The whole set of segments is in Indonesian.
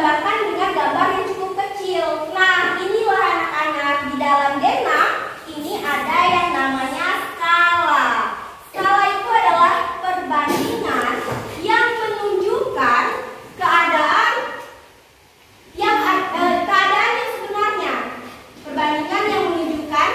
digambarkan dengan gambar yang cukup kecil. Nah, inilah anak-anak, di dalam denah ini ada yang namanya skala. Skala itu adalah perbandingan yang menunjukkan keadaan yang sebenarnya. Perbandingan yang menunjukkan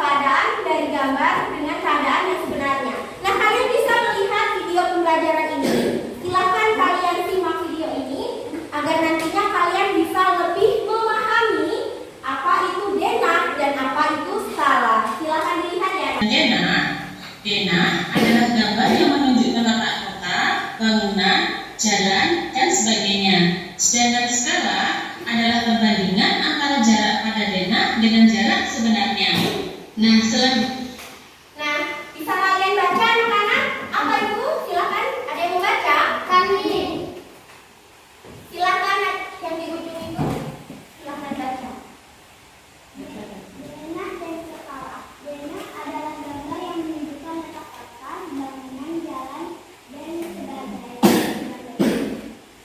keadaan dari gambar dengan keadaan yang sebenarnya. Nah, kalian bisa melihat video pembelajaran ini. Silakan kalian simak video ini agar nantinya kalian bisa lebih memahami apa itu denah dan apa itu skala. Silakan dilihat ya. Denah adalah gambar yang menunjukkan letak kota, bangunan, jalan, dan sebagainya. Sedangkan skala adalah perbandingan antara jarak pada denah dengan jarak sebenarnya. Nah, bisa kalian baca anak-anak? Apa itu? Silakan. Ada yang mau baca? Kami. Silakan yang di ujung itu. Silakan baca. Denah dan skala. Denah adalah gambar yang menunjukkan letak kota, bangunan, jalan, dan sebagainya.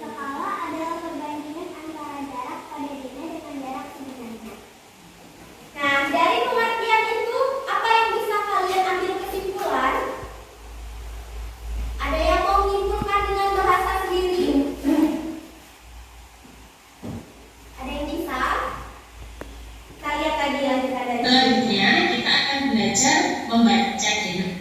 Skala adalah perbandingan antara jarak pada denah dengan jarak sebenarnya. Nah, dari pengertian itu apa yang bisa kalian ambil kesimpulan? Ada yang mau menyimpulkan dengan bahasa sendiri? Ada yang bisa? Kita lihat lagi lanjutan dari selanjutnya kita akan belajar membaca denah.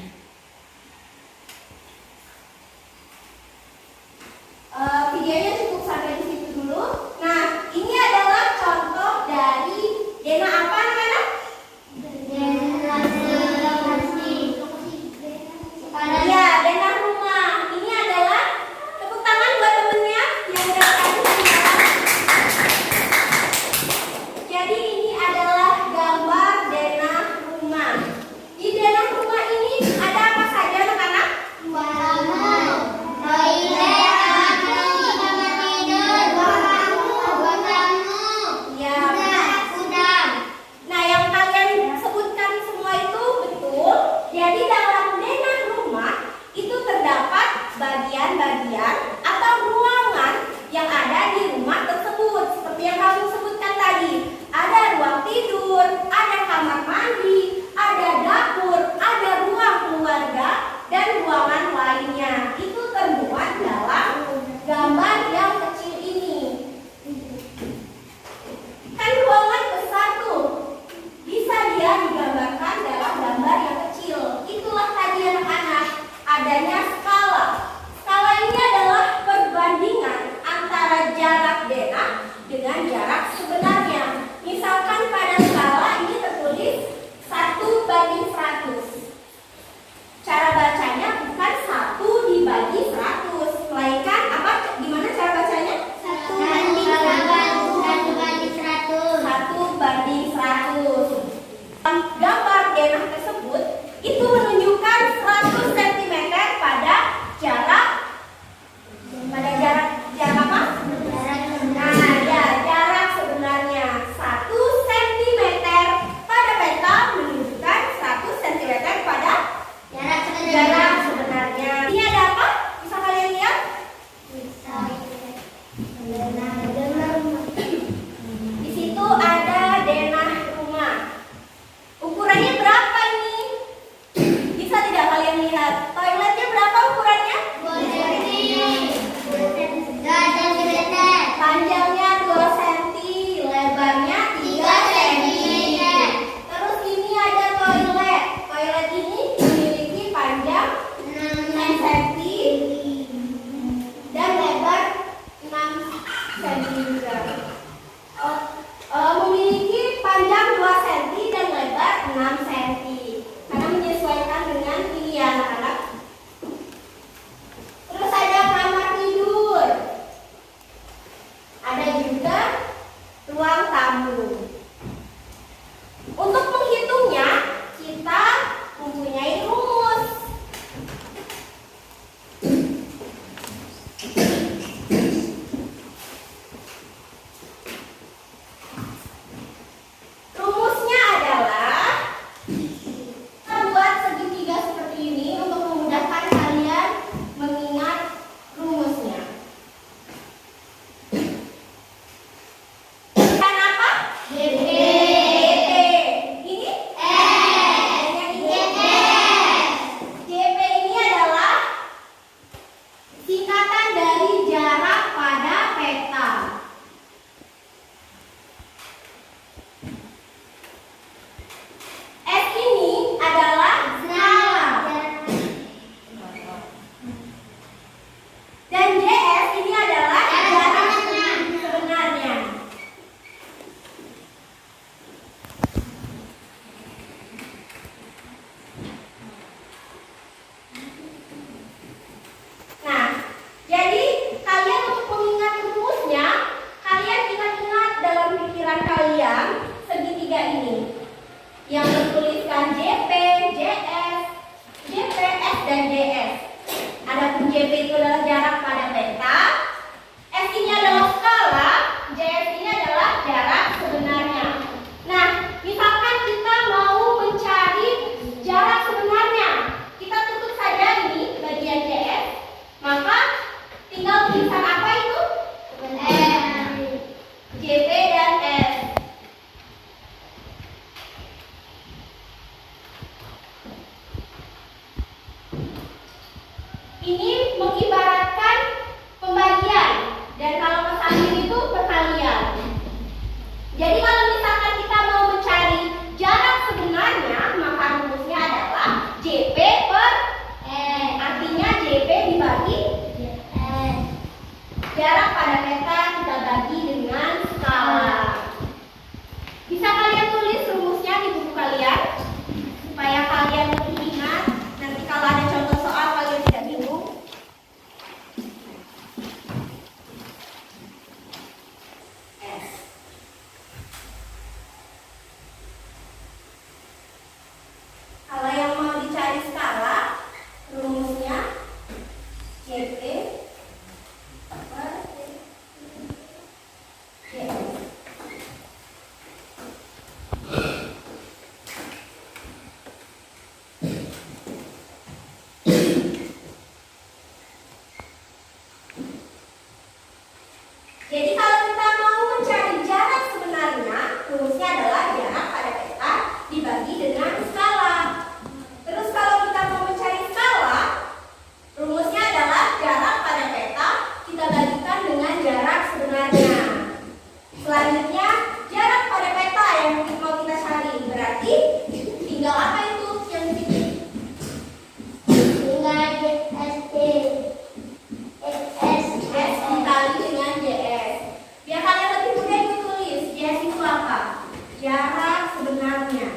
Videonya cukup sampai di situ dulu. Nah, ini adalah contoh dari denah apa anak-anak? Ya, denah rumah. Ini adalah tepuk tangan buat temennya yang dari tadi. Jadi ini adalah gambar denah rumah. Di denah rumah ini ada apa saja anak-anak? Nah, yang kalian sebutkan semua itu betul. Jadi dalam denah rumah itu terdapat bagian-bagian atau ruangan yang ada di rumah tersebut. Seperti yang kamu sebutkan tadi, ada ruang tidur, ada kamar mandi, ada dapur, ada ruang keluarga, dan ruangan lainnya. Itu termuat dalam gambar yang kecil ini. Kan ruangan besar tuh, bisa dia digambarkan dalam gambar yang kecil. Itulah tadi anak-anak, adanya skala. Skala ini adalah perbandingan antara jarak denah dengan jarak sebenarnya. Misalkan pada skala ini tertulis 1:100. Cara bacanya bukan 1 dibagi 100, melainkan apa? Gimana cara bacanya? 1:100. Gambar denah tersebut itu menunjukkan 100 cm pada jarak apa? Nah, ya, jarak sebenarnya 1 cm pada peta menunjukkan 100 cm pada jarak sebenarnya. Ini ada apa? Bisa kalian lihat? Di situ ada denah rumah. Ukurannya berapa nih? Bisa tidak kalian lihat? Toiletnya berapa ukurannya? Panjangnya 2 cm, lebarnya 3 cm. Terus ini ada toilet. Toilet ini memiliki panjang 6 cm dan lebar 6 cm juga. Memiliki panjang 2 cm dan lebar 6 cm. Karena menyesuaikan dengan ini ya anak-anak. Terus ada kamar tidur. Ada juga ruang tamu. Untuk menghitungnya, kita mempunyai rumus. Rumusnya adalah kita buat segitiga seperti ini untuk memudahkan kalian mengingat rumusnya. jarak pada peta kita bagi dengan skala. Bisa kalian tulis rumusnya di buku kalian supaya kalian lebih ingat. Nanti kalau ada contoh soal kalian tidak bingung. S. Kalau yang mau dicari skala, rumusnya JP per JS. Jadi kalau kita mau mencari jarak sebenarnya, rumusnya adalah jarak pada peta dibagi dengan skala. Terus kalau kita mau mencari skala, rumusnya adalah jarak pada peta kita bagikan dengan jarak sebenarnya. Selanjutnya, jarak pada peta yang mau kita cari. Berarti tinggal apa itu yang di sini? Tinggal JST. S dikali dengan JS. Biar kalian lebih mudah itu tulis. JS itu apa? Jarak sebenarnya.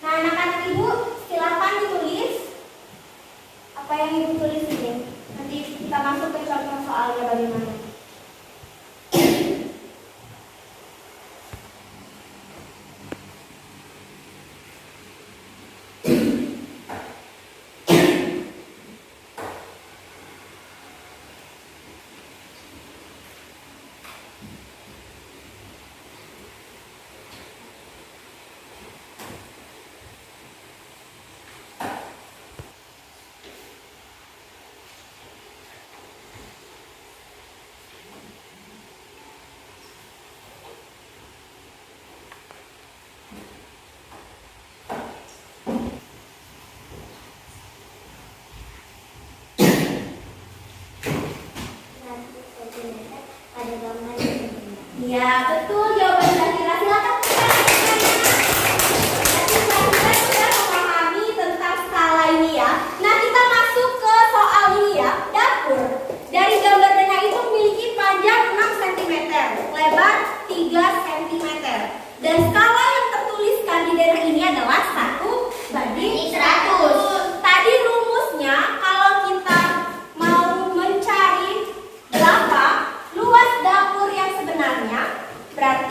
Nah, anak-anak ibu silakan ditulis apa yang ibu tulis ini. Nanti kita masuk ke contoh soalnya bagaimana. Ada gambar yang Ya, betul jawaban Zahira. Silakan Jadi Zahira sudah memahami tentang skala ini ya. Nah, kita masuk ke soal ini ya. Dapur. Dari gambar denah itu memiliki panjang 6 cm, lebar 3 cm. Dan skala yang tertuliskan di denah ini adalah 1:100. Tadi rumusnya kalau kita mau mencari berapa luas dapur yang sebenarnya, berarti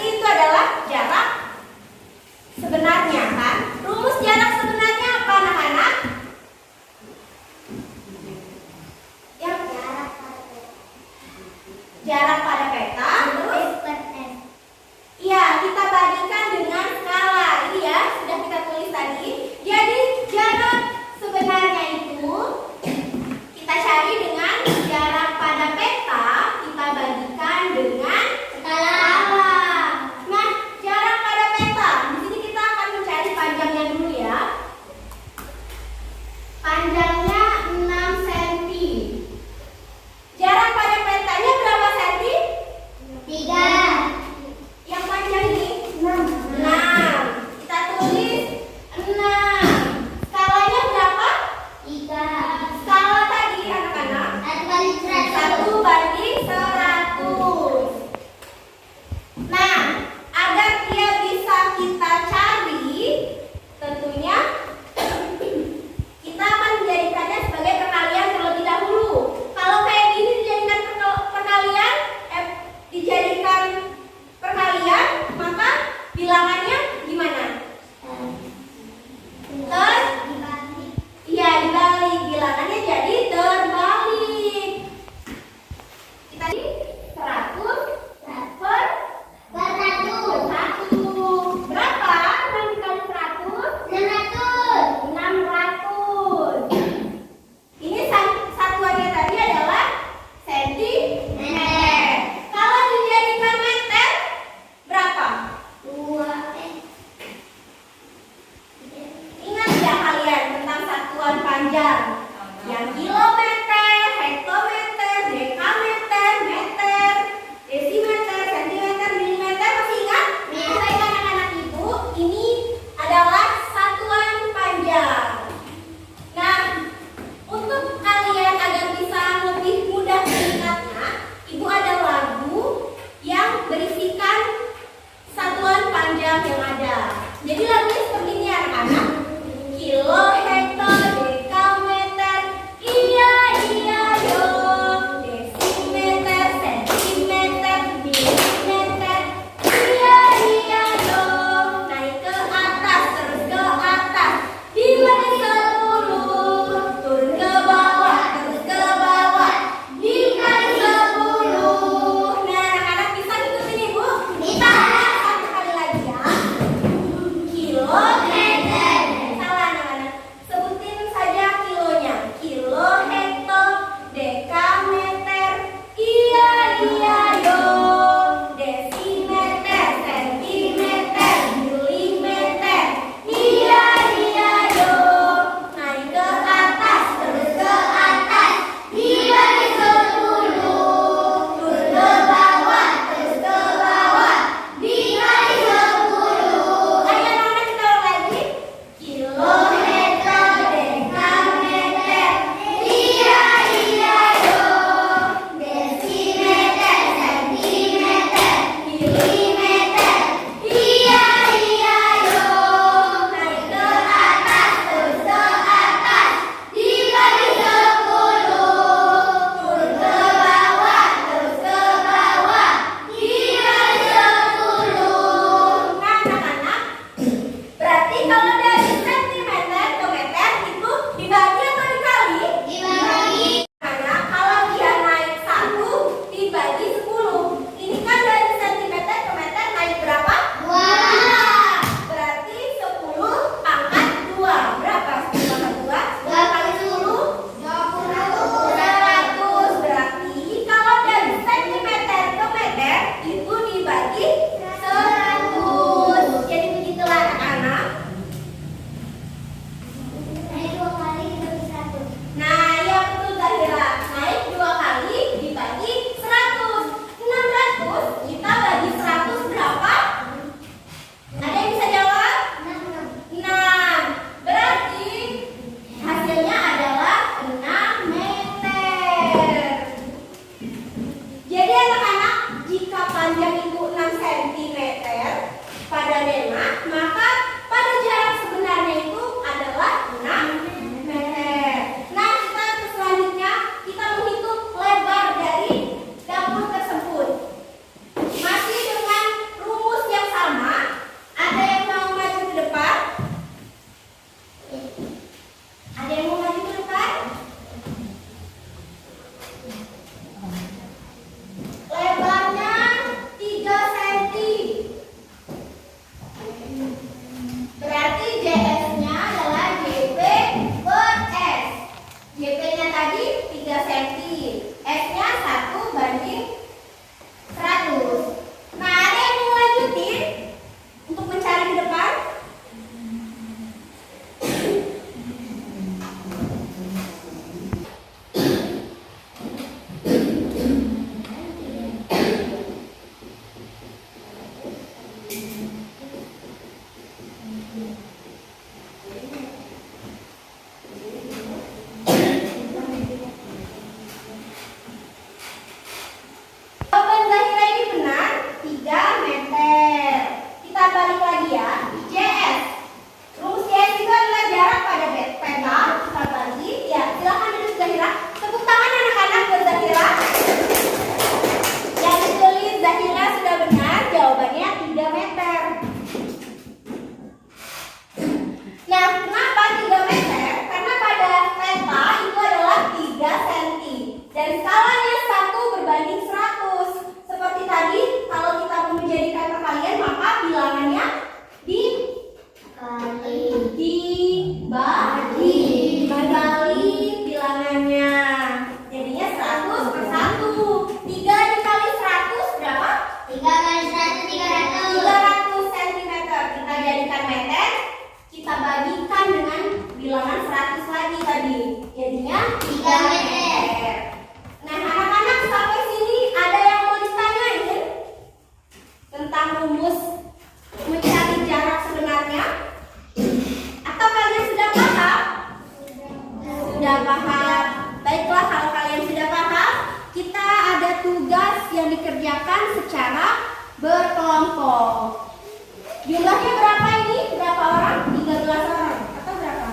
Jumlahnya berapa ini? Berapa orang? 13 orang atau berapa?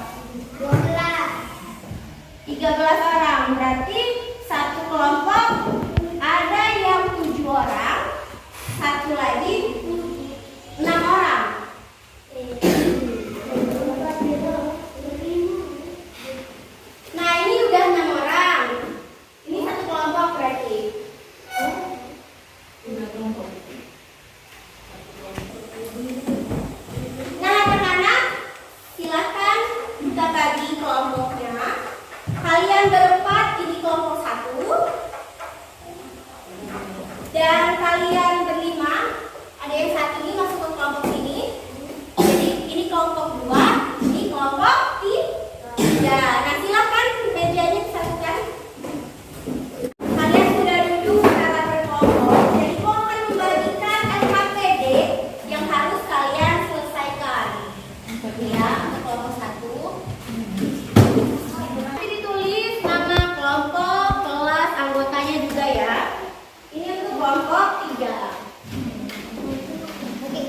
13 orang. Berarti satu kelompok ada yang 7 orang, satu lagi 6 orang. Nah, ini udah 6 orang. Ini satu kelompok berarti. Nah, anak-anak, silakan kita bagi kelompoknya. Kalian berempat ini kelompok 1. Dan kalian berlima, ada yang satu ini masuk ke kelompok ini. Jadi ini kelompok 2, ini kelompok 3. Nah, silakan mejanya disatukan. Kalian sudah duduk secara berkelompok. Jadi aku akan membagikan LKPD yang harus kalian selesaikan. Ya, untuk kelompok 1. Nanti ditulis nama kelompok, kelas, anggotanya juga ya. Ini untuk kelompok 3.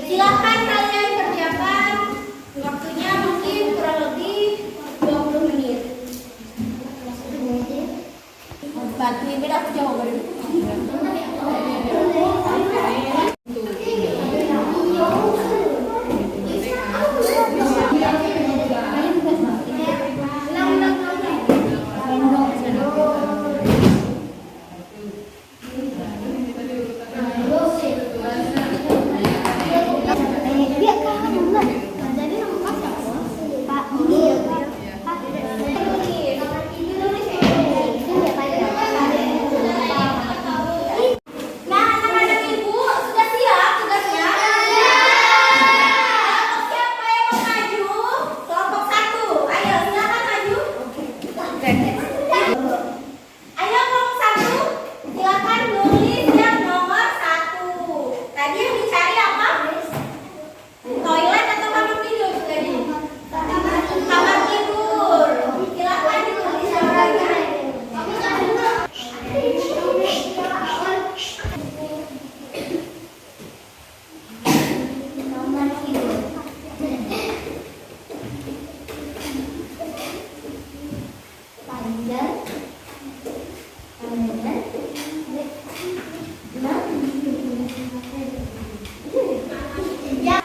Silakan kalian kerjakan. Waktunya mungkin kurang lebih 20 menit. Bantuin beda aku jawab dulu. Nah, anak-anak ibu sudah siap tugasnya? Kelompok siapa yang mau maju? Kelompok 1. Ayo, silakan maju. Ayo kelompok 1, silakan nulis yang nomor 1. Tadi yang dicari apa? Toilet atau kamar tidur tadi? Kamar tidur. Silakan ditulis nomornya.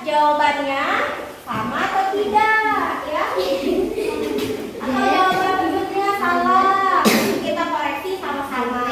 Jawabannya sama atau tidak ya? Atau jawaban berikutnya salah? Kita koreksi sama-sama.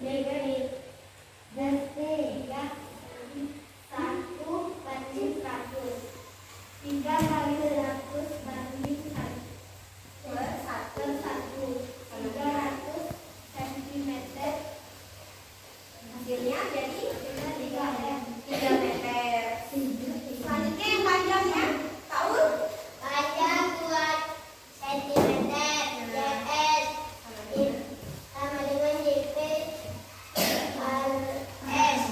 Bertiga, 1 banding 100. 3 kali 100 banding 1 per 1. 300 cm. Hasilnya jadi 3 meter. Selanjutnya yang panjangnya, tahu? Panjang 2 cm. JS sama dengan JP S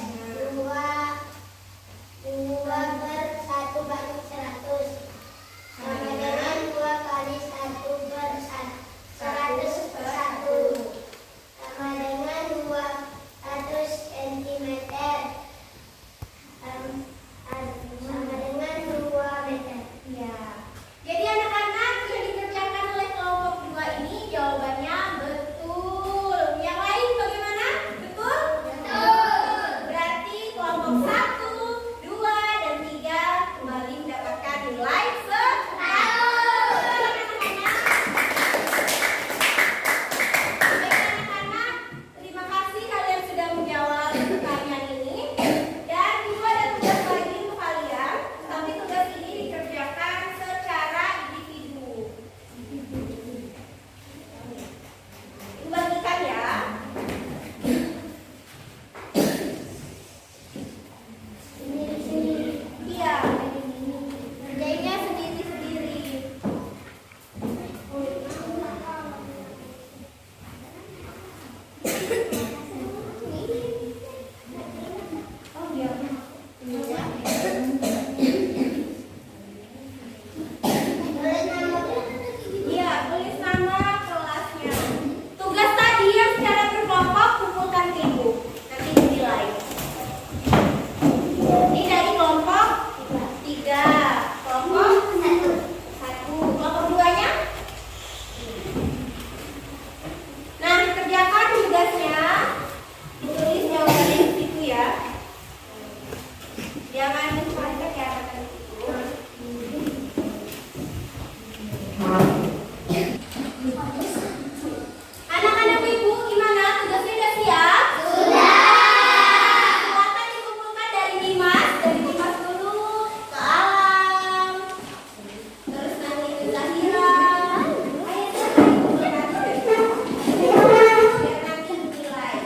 2 per 1 banding 100 sama dengan 2 kali 1 per 100 per 1 sama dengan 200 cm sama dengan 2 meter. Ya. Jadi anak-anak yang dikerjakan oleh kelompok 2 ini jawabannya betul. Yang lain bagaimana? Betul? Betul. Berarti kelompok 1, 2, dan 3 kembali mendapatkan nilai 100. Baik anak-anak, terima kasih kalian sudah menjawab pertanyaan ini. Dan Ibu ada tugas lagi untuk kalian, tapi tugas ini dikerjakan secara individu. Ibu bagikan ya. Iya, kerjanya sendiri-sendiri. Oh iya. Iya, tulis nama kelasnya. Tugas tadi yang secara berkelompok kumpulkan ke ibu. Nanti dinilai. Ini dari kelompok 3, kelompok 1, kelompok 2-nya. Nah, kerjakan tugasnya. Ditulis jawabannya di situ ya. Jangan dipakai ya kata itu. Anak-anak ibu gimana? Tugasnya udah siap? Silakan dikumpulkan dari Dimas dulu ke Alam, terus nanti ke Zahira. Ayo dikumpulkan biar nanti dinilai.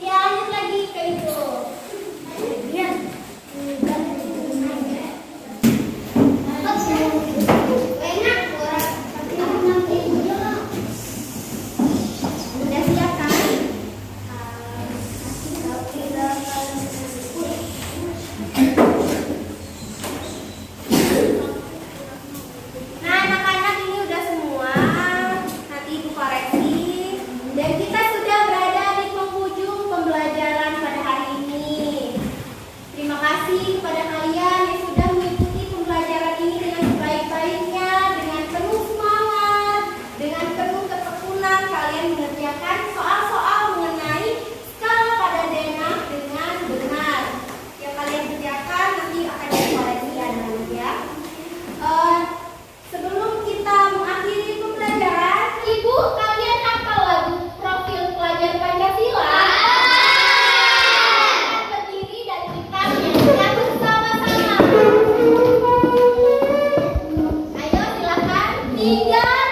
Ya lanjut lagi ke itu. Udah siap kan? Nah anak-anak ini udah semua. Nanti ibu koreksi. Dan kita sudah berada di penghujung pembelajaran pada hari ini. Terima kasih kepada kalian yang sudah mengikuti pembelajaran ini dengan sebaik-baiknya, dengan penuh semangat, dengan penuh ketekunan kalian mengerjakan soal-soal mengenai skala pada denah dengan benar. Yang kalian kerjakan nanti akan dikoreksi anak-anak ya. Sebelum kita mengakhiri pembelajaran, Ibu, kalian hafal lagu profil pelajar Pancasila? Berdiri dan kita menyanyikan bersama-sama. Ayo silakan. 3,